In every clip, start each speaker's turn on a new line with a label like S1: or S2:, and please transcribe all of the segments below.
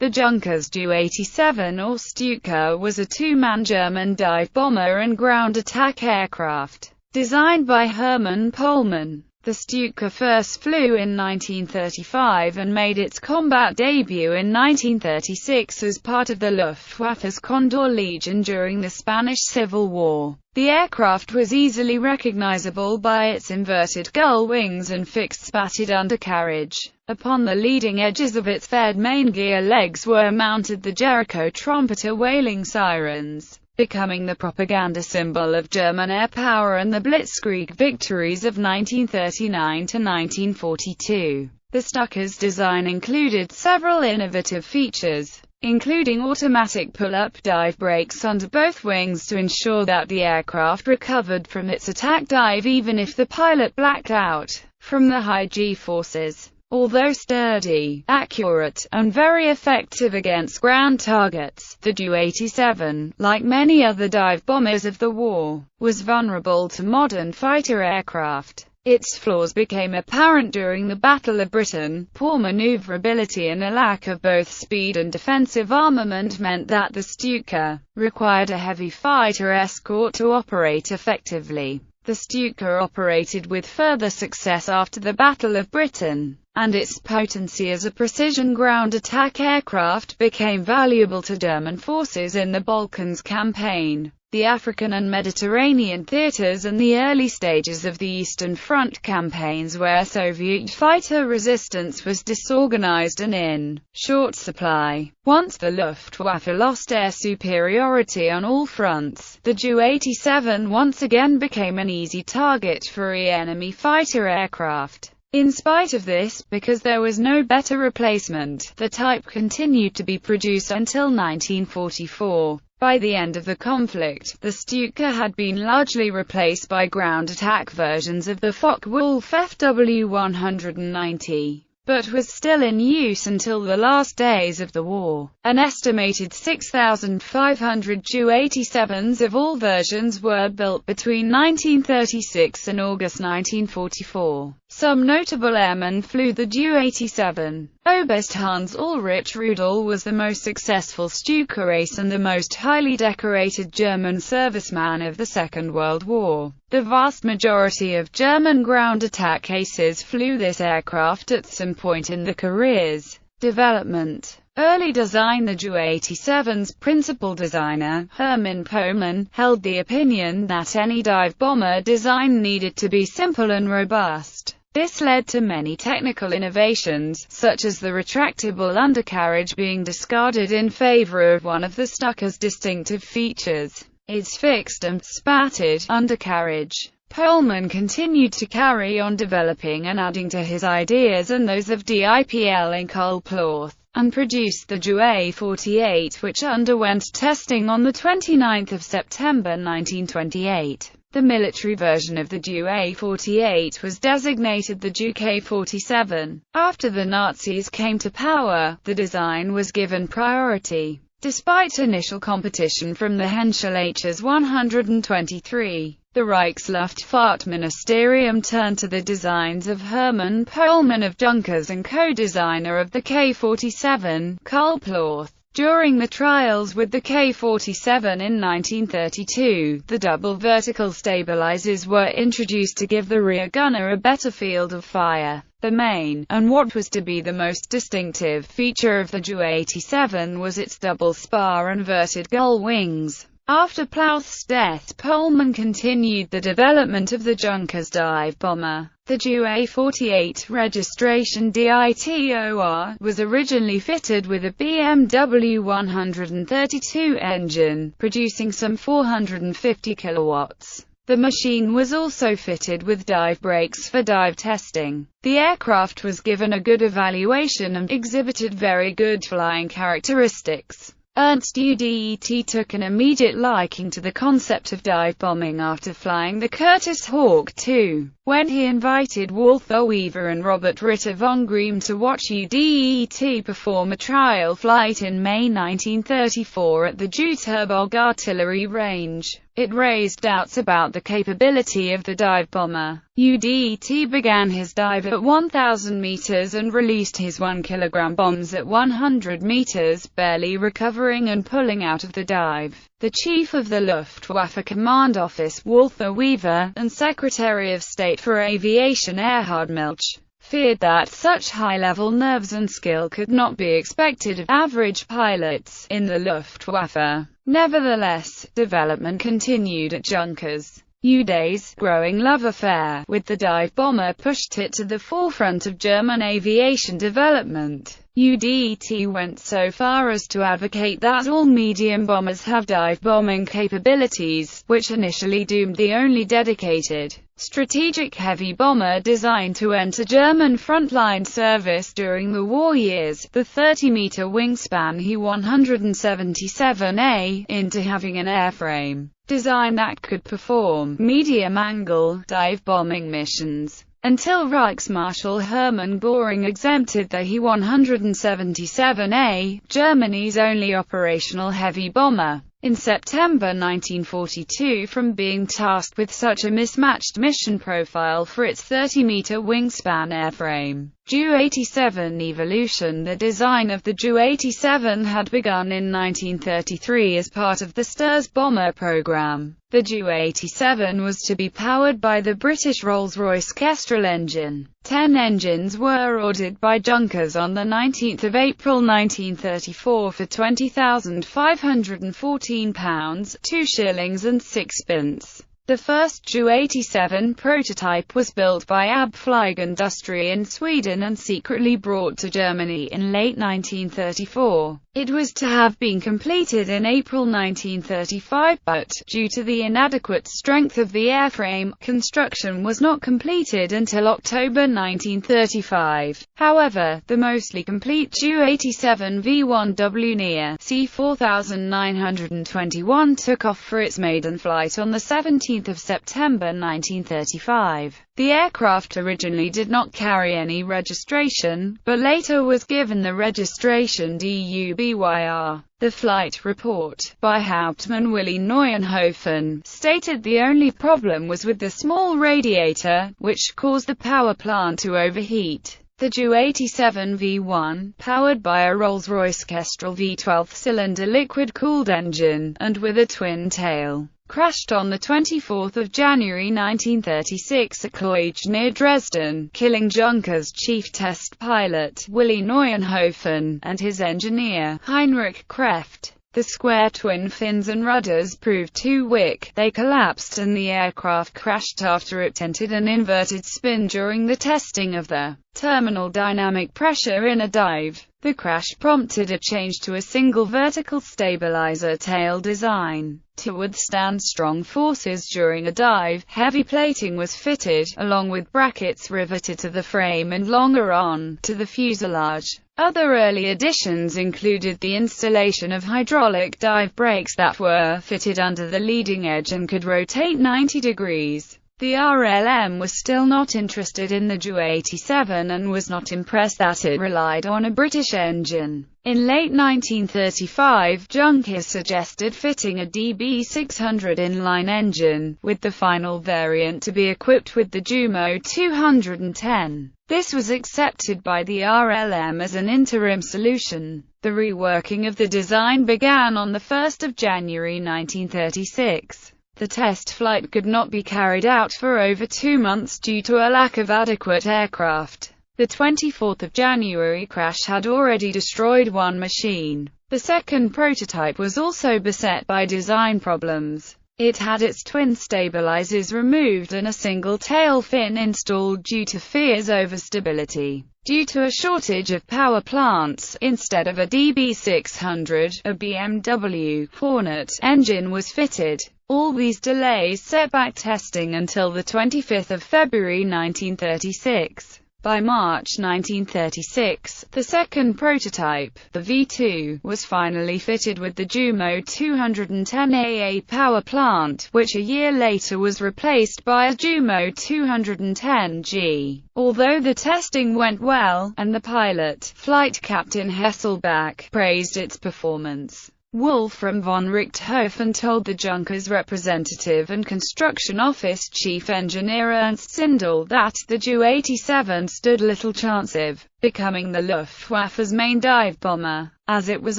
S1: The Junkers Ju-87 or Stuka was a two-man German dive bomber and ground attack aircraft, designed by Hermann Pohlmann. The Stuka first flew in 1935 and made its combat debut in 1936 as part of the Luftwaffe's Condor Legion during the Spanish Civil War. The aircraft was easily recognizable by its inverted gull wings and fixed spatted undercarriage. Upon the leading edges of its faired main gear legs were mounted the Jericho trumpeter wailing sirens, becoming the propaganda symbol of German air power and the Blitzkrieg victories of 1939 to 1942. The Stuka's design included several innovative features, including automatic pull-up dive brakes under both wings to ensure that the aircraft recovered from its attack dive even if the pilot blacked out from the high G-forces. Although sturdy, accurate, and very effective against ground targets, the Ju-87, like many other dive bombers of the war, was vulnerable to modern fighter aircraft. Its flaws became apparent during the Battle of Britain. Poor maneuverability and a lack of both speed and defensive armament meant that the Stuka required a heavy fighter escort to operate effectively. The Stuka operated with further success after the Battle of Britain, and its potency as a precision ground attack aircraft became valuable to German forces in the Balkans campaign, the African and Mediterranean theaters, and the early stages of the Eastern Front campaigns where Soviet fighter resistance was disorganized and in short supply. Once the Luftwaffe lost air superiority on all fronts, the Ju-87 once again became an easy target for enemy fighter aircraft. In spite of this, because there was no better replacement, the type continued to be produced until 1944. By the end of the conflict, the Stuka had been largely replaced by ground attack versions of the Focke-Wulf FW-190, but was still in use until the last days of the war. An estimated 6,500 Ju-87s of all versions were built between 1936 and August 1944. Some notable airmen flew the Ju-87. Oberst Hans Ulrich Rudel was the most successful Stuka ace and the most highly decorated German serviceman of the Second World War. The vast majority of German ground attack aces flew this aircraft at some point in their careers. Development. Early design. The Ju-87's principal designer, Hermann Pohlmann, held the opinion that any dive bomber design needed to be simple and robust. This led to many technical innovations, such as the retractable undercarriage being discarded in favor of one of the Stuka's distinctive features, its fixed and spatted undercarriage. Pohlmann continued to carry on developing and adding to his ideas and those of DIPL in Karlsruhe, and produced the Ju-48, which underwent testing on 29 September 1928. The military version of the Ju-48 was designated the Ju-47. After the Nazis came to power, the design was given priority. Despite initial competition from the Henschel HS-123, the Reichsluftfahrtministerium turned to the designs of Hermann Pohlmann of Junkers and co-designer of the K-47, Karlsruhe. During the trials with the K-47 in 1932, the double vertical stabilizers were introduced to give the rear gunner a better field of fire. The main, and what was to be the most distinctive, feature of the Ju-87 was its double spar inverted gull wings. After Plauth's death, Pohlmann continued the development of the Junkers dive bomber. The Ju-48 registration DITOR was originally fitted with a BMW 132 engine, producing some 450 kilowatts. The machine was also fitted with dive brakes for dive testing. The aircraft was given a good evaluation and exhibited very good flying characteristics. Ernst Udet took an immediate liking to the concept of dive bombing after flying the Curtiss Hawk II. when he invited Walther Wever and Robert Ritter von Grimm to watch UDET perform a trial flight in May 1934 at the Jüterbog artillery range. It raised doubts about the capability of the dive bomber. UDET began his dive at 1,000 meters and released his 1-kilogram bombs at 100 meters, barely recovering and pulling out of the dive. The chief of the Luftwaffe Command Office, Walther Wever, and Secretary of State for Aviation Erhard Milch, feared that such high-level nerves and skill could not be expected of average pilots in the Luftwaffe. Nevertheless, development continued at Junkers. UDE's growing love affair with the dive bomber pushed it to the forefront of German aviation development. UDET went so far as to advocate that all medium bombers have dive bombing capabilities, which initially doomed the only dedicated, strategic heavy bomber designed to enter German frontline service during the war years, the 30-meter wingspan He-177A, into having an airframe design that could perform medium-angle dive bombing missions. Until Reichsmarschall Hermann Göring exempted the He-177A, Germany's only operational heavy bomber, in September 1942 from being tasked with such a mismatched mission profile for its 30-meter wingspan airframe. Ju-87 evolution. The design of the Ju-87 had begun in 1933 as part of the Sturs bomber program. The Ju-87 was to be powered by the British Rolls-Royce Kestrel engine. 10 engines were ordered by Junkers on 19 April 1934 for £20,514, 2 shillings and 6 pence. The first Ju-87 prototype was built by Abflygindustrie in Sweden and secretly brought to Germany in late 1934. It was to have been completed in April 1935, but, due to the inadequate strength of the airframe, construction was not completed until October 1935. However, the mostly complete Ju-87 V1W near C-4921 took off for its maiden flight on 17 September 1935. The aircraft originally did not carry any registration, but later was given the registration DUBYR. The flight report, by Hauptmann Willy Neuenhofen, stated the only problem was with the small radiator, which caused the power plant to overheat. The Ju-87 V1, powered by a Rolls-Royce Kestrel V12-cylinder liquid-cooled engine, and with a twin tail, crashed on 24 January 1936 at Kloij near Dresden, killing Junkers' chief test pilot, Willy Neuenhofen, and his engineer, Heinrich Kreft. The square twin fins and rudders proved too weak, they collapsed and the aircraft crashed after it entered an inverted spin during the testing of the terminal dynamic pressure in a dive. The crash prompted a change to a single vertical stabilizer tail design. To withstand strong forces during a dive, heavy plating was fitted, along with brackets riveted to the frame and longer on to the fuselage. Other early additions included the installation of hydraulic dive brakes that were fitted under the leading edge and could rotate 90 degrees. The RLM was still not interested in the Ju-87 and was not impressed that it relied on a British engine. In late 1935, Junkers suggested fitting a DB600 inline engine, with the final variant to be equipped with the Jumo 210. This was accepted by the RLM as an interim solution. The reworking of the design began on 1 January 1936. The test flight could not be carried out for over 2 months due to a lack of adequate aircraft. The 24th of January crash had already destroyed one machine. The second prototype was also beset by design problems. It had its twin stabilizers removed and a single tail fin installed due to fears over stability. Due to a shortage of power plants, instead of a DB600, a BMW Hornet engine was fitted. All these delays set back testing until 25 February 1936. By March 1936, the second prototype, the V2, was finally fitted with the Jumo 210AA power plant, which a year later was replaced by a Jumo 210G. Although the testing went well, and the pilot, Flight Captain Hesselbach, praised its performance, Wolfram von Richthofen told the Junkers representative and construction office chief engineer Ernst Zindel that the Ju-87 stood little chance of becoming the Luftwaffe's main dive bomber, as it was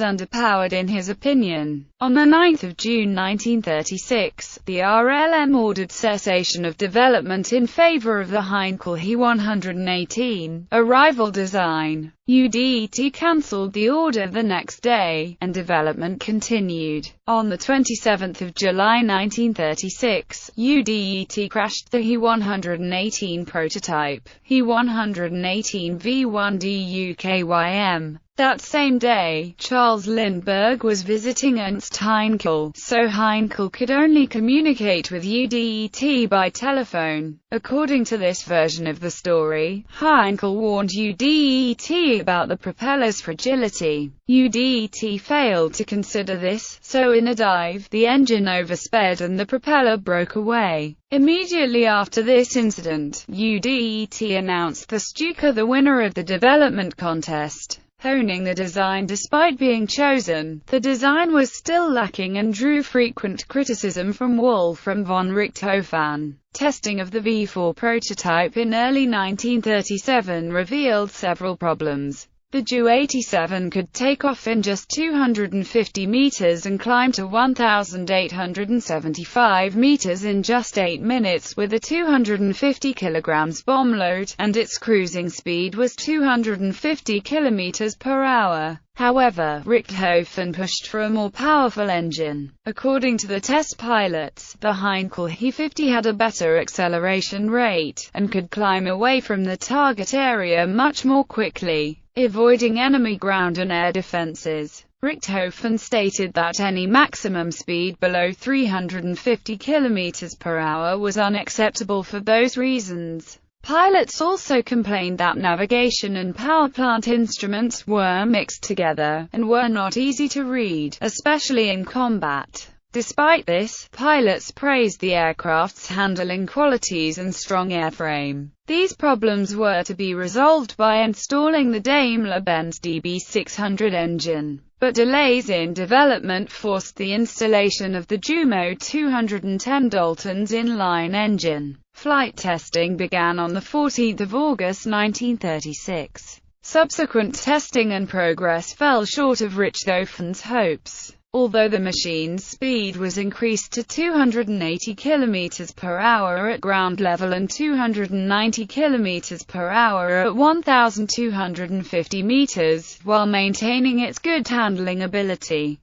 S1: underpowered in his opinion. On 9 June 1936, the RLM ordered cessation of development in favor of the Heinkel He-118, a rival design. UDET cancelled the order the next day, and development continued. On 27 July 1936, UDET crashed the He-118 prototype, He-118 V1DUKYM. That same day, Charles Lindbergh was visiting Ernst Heinkel, so Heinkel could only communicate with UDET by telephone. According to this version of the story, Heinkel warned UDET about the propeller's fragility. UDET failed to consider this, so in a dive, the engine oversped and the propeller broke away. Immediately after this incident, UDET announced the Stuka the winner of the development contest. Honing the design despite being chosen, the design was still lacking and drew frequent criticism from Wolfram von Richthofen. Testing of the V4 prototype in early 1937 revealed several problems. The Ju-87 could take off in just 250 meters and climb to 1,875 meters in just 8 minutes with a 250 kilograms bomb load, and its cruising speed was 250 kilometers per hour. However, Richthofen pushed for a more powerful engine. According to the test pilots, the Heinkel He-50 had a better acceleration rate, and could climb away from the target area much more quickly, avoiding enemy ground and air defenses. Richthofen stated that any maximum speed below 350 km per hour was unacceptable for those reasons. Pilots also complained that navigation and power plant instruments were mixed together, and were not easy to read, especially in combat. Despite this, pilots praised the aircraft's handling qualities and strong airframe. These problems were to be resolved by installing the Daimler-Benz DB600 engine, but delays in development forced the installation of the Jumo 210 Dalton's inline engine. Flight testing began on 14 August 1936. Subsequent testing and progress fell short of Richthofen's hopes. Although the machine's speed was increased to 280 km per hour at ground level and 290 km per hour at 1,250 meters, while maintaining its good handling ability,